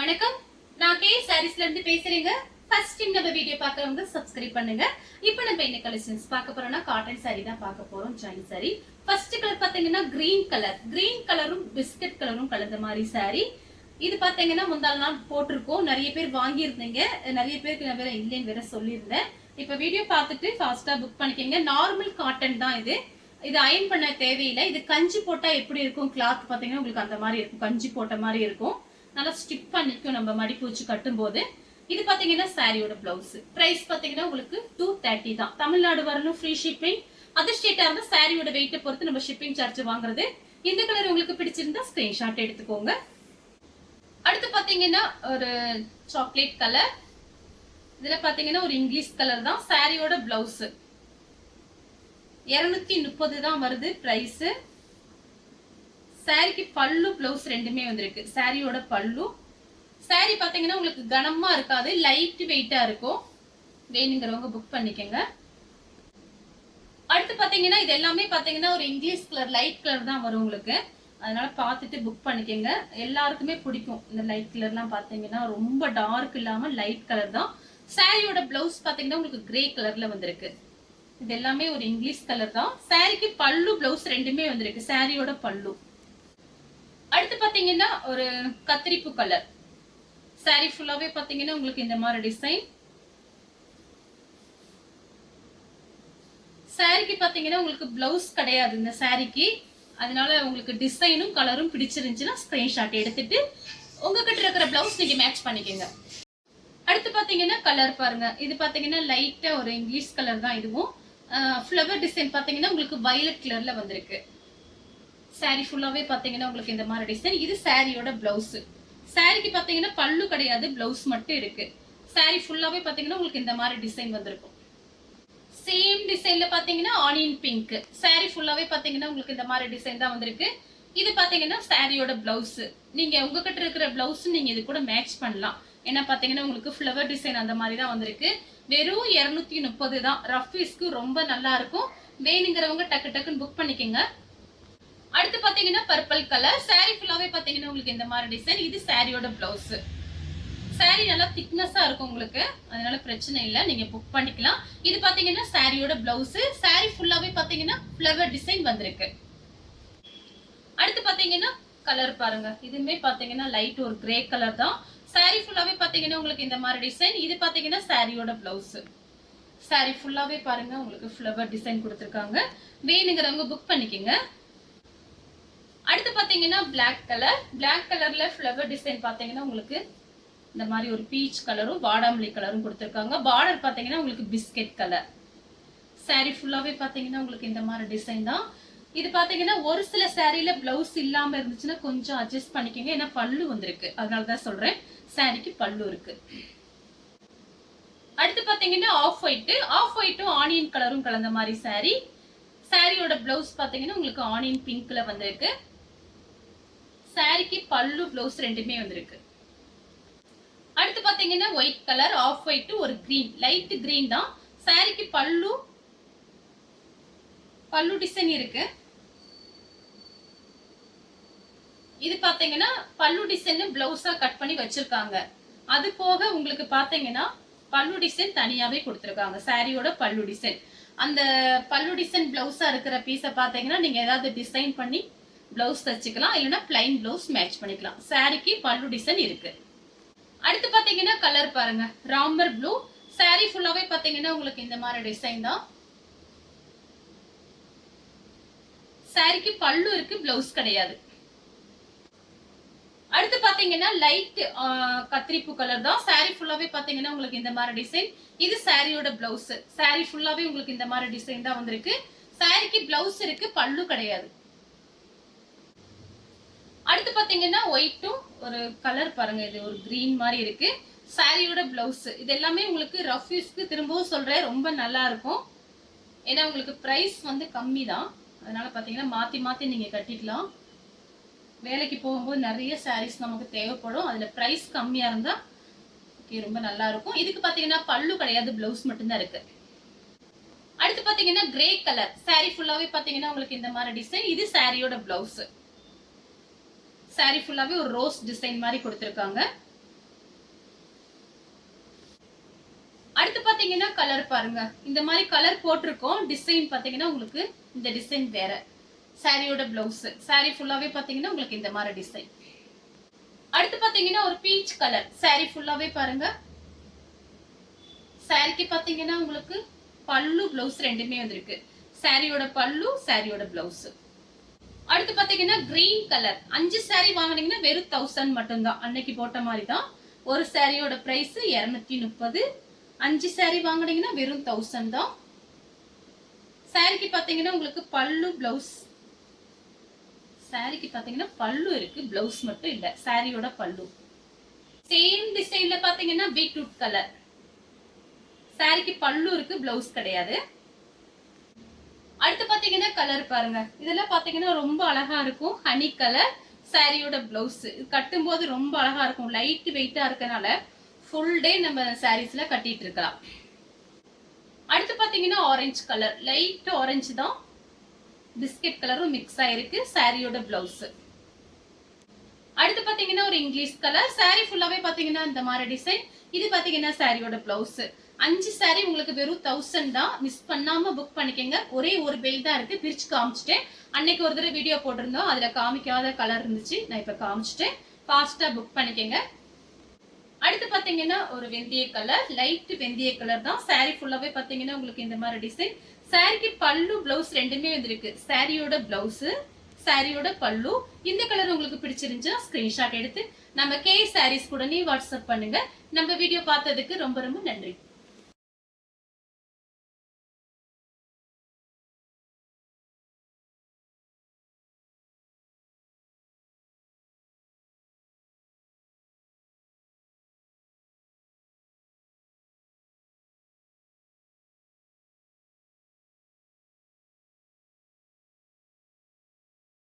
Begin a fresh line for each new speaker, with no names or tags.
வணக்கம், நான் கே சாரீஸ்ல இருந்து பேசுறேங்க. ஃபர்ஸ்ட் டைம் நம்ம வீடியோ பார்க்கறவங்க சப்ஸ்கிரைப் பண்ணுங்க. இப்போ நம்ம என்ன கலெக்ஷன்ஸ் பார்க்க போறோம்னா காட்டன் saree தான் பார்க்க போறோம். Join saree. ஃபர்ஸ்ட் கலர் பாத்தீங்கன்னா கிரீன் கலர். கிரீன் கலரும் பிஸ்கட் கலரும் கலந்த மாதிரி saree. இது பாத்தீங்கன்னா முந்தாள் நாள் போட்டிருக்கோம். நிறைய பேர் வாங்கி இருந்தீங்க. நிறைய பேருக்கு நான் வேற இல்லைன்னு வேற சொல்லியிருந்தேன். இப்போ வீடியோ பார்த்துட்டு ஃபாஸ்டா புக் பண்ணிக்கங்க. நார்மல் காட்டன் தான் இது. இது அயன் பண்ண தேவையில்லை. இது கஞ்சி போட்டா எப்படி இருக்கும் கிளாத் பாத்தீங்கன்னா உங்களுக்கு அந்த மாதிரி இருக்கும். கஞ்சி போட்ட மாதிரி இருக்கும். நல்லா ஸ்டிப் பண்ணிக்கும் நம்ம மடிப்பு வச்சு கட்டும் போது. இது பாத்தீங்கன்னா சாரியோட பிளவுஸ். பிரைஸ் பாத்தீங்கன்னா உங்களுக்கு 230 தான். தமிழ்நாடு வரணும், ஃப்ரீ ஷிப்பிங். அதர் ஸ்டேட்டா இருந்தா சாரியோட வெயிட்டை பொறுத்து நம்ம ஷிப்பிங் சார்ஜ் வாங்குறது. இந்த கலர் உங்களுக்கு பிடிச்சிருந்தா ஸ்கிரீன்ஷாட் எடுத்துக்கோங்க. அடுத்து பாத்தீங்கன்னா ஒரு சாக்லேட் கலர். இதுல பாத்தீங்கன்னா ஒரு இங்கிலீஷ் கலர் தான். சாரியோட பிளவுஸ் 230 தான் வருது பிரைஸ். சாரிக்கு பல்லு பிளவுஸ் ரெண்டுமே வந்திருக்கு. சாரியோட பல்லு. சாரி பாத்தீங்கன்னா உங்களுக்கு கனமா இருக்காது, லைட் வெயிட்டா இருக்கும். வேணுங்கிறவங்க புக் பண்ணிக்கங்க. அடுத்து பாத்தீங்கன்னா இது எல்லாமே பாத்தீங்கன்னா ஒரு இங்கிலீஷ் கலர் லைட் கலர் தான் வரும் உங்களுக்கு. அதனால பார்த்துட்டு புக் பண்ணிக்கங்க. எல்லாருக்குமே பிடிக்கும் இந்த லைட் கலர்லாம். பாத்தீங்கன்னா ரொம்ப டார்க் இல்லாம லைட் கலர் தான். சாரியோட பிளவுஸ் பாத்தீங்கன்னா உங்களுக்கு கிரே கலர்ல வந்திருக்கு. இது எல்லாமே ஒரு இங்கிலீஷ் கலர் தான். சாரிக்கு பல்லு பிளவுஸ் ரெண்டுமே வந்திருக்கு. சாரியோட பல்லு. அடுத்து பாத்தீங்கன்னா ஒரு கத்திரிப்பு கலர். சாரி ஃபுல்லாவே பாத்தீங்கன்னா உங்களுக்கு இந்த மாதிரி டிசைன். சாரிக்கு பாத்தீங்கன்னா உங்களுக்கு பிளவுஸ் கிடையாது இந்த சாரிக்கு. அதனால உங்களுக்கு டிசைனும் கலரும் பிடிச்சிருந்துச்சுன்னா ஸ்கிரீன்ஷாட் எடுத்துட்டு உங்ககிட்ட இருக்கிற பிளவுஸ் நீங்க மேட்ச் பண்ணிக்கோங்க. அடுத்து பாத்தீங்கன்னா கலர் பாருங்க. இது பாத்தீங்கன்னா லைட்டா ஒரு இங்கிலீஷ் கலர் தான். இதுவும் ஃப்ளவர் டிசைன் பாத்தீங்கன்னா உங்களுக்கு வயலட் கலர்ல வந்திருக்கு. சாரி ஃபுல்லாவே பாத்தீங்கன்னா உங்களுக்கு இந்த மாதிரி டிசைன். இது சாரியோட பிளவுஸ். சாரிக்கு பாத்தீங்கன்னா பல்லு கிடையாது, பிளவுஸ் மட்டும் இருக்கு. சாரி ஃபுல்லாவே பாத்தீங்கன்னா உங்களுக்கு இந்த மாதிரி டிசைன் வந்திருக்கும். சேம் டிசைன்ல பாத்தீங்கன்னா ஆனியன் பிங்க். சாரி ஃபுல்லாவே பாத்தீங்கன்னா உங்களுக்கு இந்த மாதிரி டிசைன் தான் வந்திருக்கு. இது பாத்தீங்கன்னா சாரியோட பிளவுஸ். நீங்க உங்ககிட்ட இருக்கிற பிளவுஸ் நீங்க இது கூட மேட்ச் பண்ணலாம். ஏன்னா பாத்தீங்கன்னா உங்களுக்கு ஃப்ளவர் டிசைன் அந்த மாதிரி தான் வந்திருக்கு. வெறும் 230 தான். ரஃப் யூஸ்க்கு ரொம்ப நல்லா இருக்கும். வேணுங்கிறவங்க டக்கு டக்குன்னு புக் பண்ணிக்கங்க. அடுத்து பாத்தீங்கன்னா பர்பிள் கலர். சாரி ஃபுல்லாவே பாத்தீங்கன்னா உங்களுக்கு இந்த மாதிரி டிசைன். இது சாரியோட பிளவுஸ். சாரி நல்லா திக்னஸா இருக்கும் உங்களுக்கு, அதனால பிரச்சனை இல்லை, நீங்க புக் பண்ணிக்கலாம். இது பாத்தீங்கன்னா சாரியோட பிளவுஸ். சாரி ஃபுல்லாவே பாத்தீங்கன்னா ஃப்ளவர் டிசைன் வந்திருக்கு. அடுத்து பாத்தீங்கன்னா கலர் பாருங்க. இதுமே பாத்தீங்கன்னா லைட் ஒரு கிரே கலர் தான். சாரி ஃபுல்லாவே பாத்தீங்கன்னா உங்களுக்கு இந்த மாதிரி டிசைன். இது பாத்தீங்கன்னா சாரியோட பிளவுஸ். சாரி ஃபுல்லாவே பாருங்க உங்களுக்கு ஃப்ளவர் டிசைன் கொடுத்திருக்காங்க. வேணுங்கிறவங்க புக் பண்ணிக்கங்க. அடுத்து பாத்தீங்கன்னா பிளாக் கலர். பிளாக் கலர்ல ஃப்ளவர் டிசைன் பாத்தீங்கன்னா உங்களுக்கு இந்த மாதிரி ஒரு பீச் கலரும் வாடாமல்லி கலரும் கொடுத்திருக்காங்க. பார்டர் பாத்தீங்கன்னா உங்களுக்கு பிஸ்கெட் கலர். சாரி ஃபுல்லாவே பாத்தீங்கன்னா உங்களுக்கு இந்த மாதிரி டிசைன் தான். இது பாத்தீங்கன்னா ஒரு சில சாரியில பிளவுஸ் இல்லாம இருந்துச்சுன்னா கொஞ்சம் அட்ஜஸ்ட் பண்ணிக்கங்க. ஏன்னா பல்லு வந்திருக்கு, அதனாலதான் சொல்றேன். சாரிக்கு பல்லு இருக்கு. அடுத்து பாத்தீங்கன்னா ஆஃப் ஒயிட். ஆஃப் ஒயிட்டும் ஆனியன் கலரும் கலந்த மாதிரி சாரி. சாரியோட பிளவுஸ் பாத்தீங்கன்னா உங்களுக்கு ஆனியன் பிங்க்ல வந்திருக்கு. சாரிக்கு பல்லு பிளவுஸ் ரெண்டுமே வந்திருக்கு. அடுத்து பாத்தீங்கன்னா ஒயிட் கலர், ஆஃப் ஒயிட், ஒரு கிரீன், லைட் கிரீன் தான். சாரிக்கு பல்லு டிசைன் இருக்கு. இது பாத்தீங்கன்னா பல்லு டிசைன் பிளவுஸா கட் பண்ணி வச்சிருக்காங்க. அது போக உங்களுக்கு பாத்தீங்கன்னா பல்லு டிசைன் தனியாவே கொடுத்திருக்காங்க. சாரியோட பல்லு டிசைன். அந்த பல்லு டிசைன் பிளவுஸா இருக்கிற பீஸை பாத்தீங்கன்னா நீங்க ஏதாவது டிசைன் பண்ணி பிளவுஸ் தச்சுக்கலாம், இல்லைன்னா பிளைன் பிளவுஸ் மேட்ச் பண்ணிக்கலாம். சாரிக்கு பல்லு டிசைன் இருக்கு. அடுத்து பாத்தீங்கன்னா கலர் பாருங்க, ராமர் ப்ளூ. சாரி ஃபுல்லாவே பாத்தீங்கன்னா உங்களுக்கு இந்த மாதிரி டிசைன் தான். சாரிக்கு பல்லு இருக்கு, பிளவுஸ் கிடையாது. அடுத்து பாத்தீங்கன்னா லைட் கத்திரிப்பு கலர் தான். சாரி ஃபுல்லாவே பாத்தீங்கன்னா உங்களுக்கு இந்த மாதிரி டிசைன். இது சாரியோட பிளவுஸ். சாரி ஃபுல்லாவே உங்களுக்கு இந்த மாதிரி டிசைன் தான் வந்திருக்கு. சாரிக்கு பிளவுஸ் இருக்கு, பல்லு கிடையாது. அடுத்து பாத்தீங்கன்னா ஒயிட்டும் ஒரு கலர் பாருங்க. இது ஒரு கிரீன் மாதிரி இருக்கு. சாரியோட பிளவுஸ். இது எல்லாமே உங்களுக்கு ரஃப் யூஸ்க்கு திரும்பவும் சொல்றேன், ரொம்ப நல்லா இருக்கும். ஏன்னா உங்களுக்கு பிரைஸ் வந்து கம்மி தான். அதனால பாத்தீங்கன்னா மாத்தி மாத்தி நீங்க கட்டிக்கலாம். வேலைக்கு போகும்போது நிறைய சாரீஸ் நமக்கு தேவைப்படும். அதுல பிரைஸ் கம்மியா இருந்தா ரொம்ப நல்லா இருக்கும். இதுக்கு பாத்தீங்கன்னா பல்லு கிடையாது, பிளவுஸ் மட்டும்தான் இருக்கு. அடுத்து பாத்தீங்கன்னா கிரே கலர். சாரி ஃபுல்லாவே பாத்தீங்கன்னா உங்களுக்கு இந்த மாதிரி டிசைன். இது சாரியோட பிளவுஸ். சாரி ஃபுல்லாவே ஒரு ரோஸ் டிசைன் மாதிரி கொடுத்திருக்காங்க. அடுத்து பாத்தீங்கன்னா கலர் பாருங்க. இந்த மாதிரி கலர் போட்டிருக்கோம். டிசைன் பாத்தீங்கன்னா உங்களுக்கு இந்த டிசைன் வேற. சாரியோட பிளவுஸ். சாரி ஃபுல்லாவே பாத்தீங்கன்னா உங்களுக்கு இந்த மாதிரி டிசைன். அடுத்து பாத்தீங்கன்னா ஒரு பீச் கலர். சாரி ஃபுல்லாவே பாருங்க. சாரிக்கு பாத்தீங்கன்னா உங்களுக்கு பல்லு பிளவுஸ் ரெண்டுமே வந்திருக்கு. சாரியோட பல்லு, சாரியோட பிளவுஸ். அடுத்து பாத்தீங்கன்னா கிரீன் கலர். 5 சாரி வாங்குனீங்கன்னா வெறும் 1000 மட்டும்தான். அன்னைக்கு போட்ட மாதிரி தான். ஒரு சாரியோட பிரைஸ் 230. 5 சாரி வாங்குனீங்கன்னா வெறும் 1000 தான். சாரிக்கு பாத்தீங்கன்னா உங்களுக்கு பல்லு பிளவுஸ். சாரிக்கு பாத்தீங்கன்னா பல்லு இருக்கு, பிளவுஸ் மட்டும் இல்ல. சாரியோட பல்லு. சேம் டிசைன்ல பாத்தீங்கன்னா பீட்ரூட் கலர். சாரிக்கு பல்லு இருக்கு, பிளவுஸ் கிடையாது. அடுத்து பாத்தீங்கன்னா கலர் பாருங்க. இதெல்லாம் பாத்தீங்கன்னா ரொம்ப அழகா இருக்கும். Honey colour. சாரியோட பிளவுஸ். கட்டும் போது ரொம்ப அழகா இருக்கும். லைட் வெயிட்டா இருக்கனால ஃபுல் டே நம்ம சாரீஸ்ல கட்டிட்டு இருக்கலாம். அடுத்து பாத்தீங்கன்னா ஆரஞ்சு கலர். லைட் ஆரஞ்சு தான், பிஸ்கட் கலரும் மிக்ஸ் ஆயிருக்கு. சாரியோட பிளவுஸ். அடுத்து பாத்தீங்கன்னா ஒரு இங்கிலீஷ் கலர். சாரி ஃபுல்லாவே பாத்தீங்கன்னா இந்த மாதிரி டிசைன். இது பாத்தீங்கன்னா சாரியோட பிளவுஸ். 5 சாரி உங்களுக்கு வெறும் 1000 தான். மிஸ் பண்ணாம புக் பண்ணிக்கங்க. ஒரே ஒரு பெல் தான் இருக்கு, பிரிச்சு காமிச்சிட்டேன். அன்னைக்கு ஒரு தடவை வீடியோ போட்டிருந்தோம், அதுல காமிக்காத கலர் இருந்துச்சு, நான் இப்ப காமிச்சிட்டேன். ஃபாஸ்டா புக் பண்ணிக்கங்க. அடுத்து பாத்தீங்கன்னா ஒரு வெந்தய கலர். லைட் வெந்தய கலர் தான். சாரி ஃபுல்லாவே பாத்தீங்கன்னா உங்களுக்கு இந்த மாதிரி டிசைன். சாரிக்கு பல்லு பிளவுஸ் ரெண்டுமே வந்திருக்கு. சாரியோட பிளவுஸ், சாரியோட பல்லு. இந்த கலர் உங்களுக்கு பிடிச்சிருந்துச்சுன்னா ஸ்கிரீன்ஷாட் எடுத்து நம்ம கே சாரீஸ் கூட வாட்ஸ்அப் பண்ணுங்க. நம்ம வீடியோ பார்த்ததுக்கு ரொம்ப ரொம்ப நன்றி.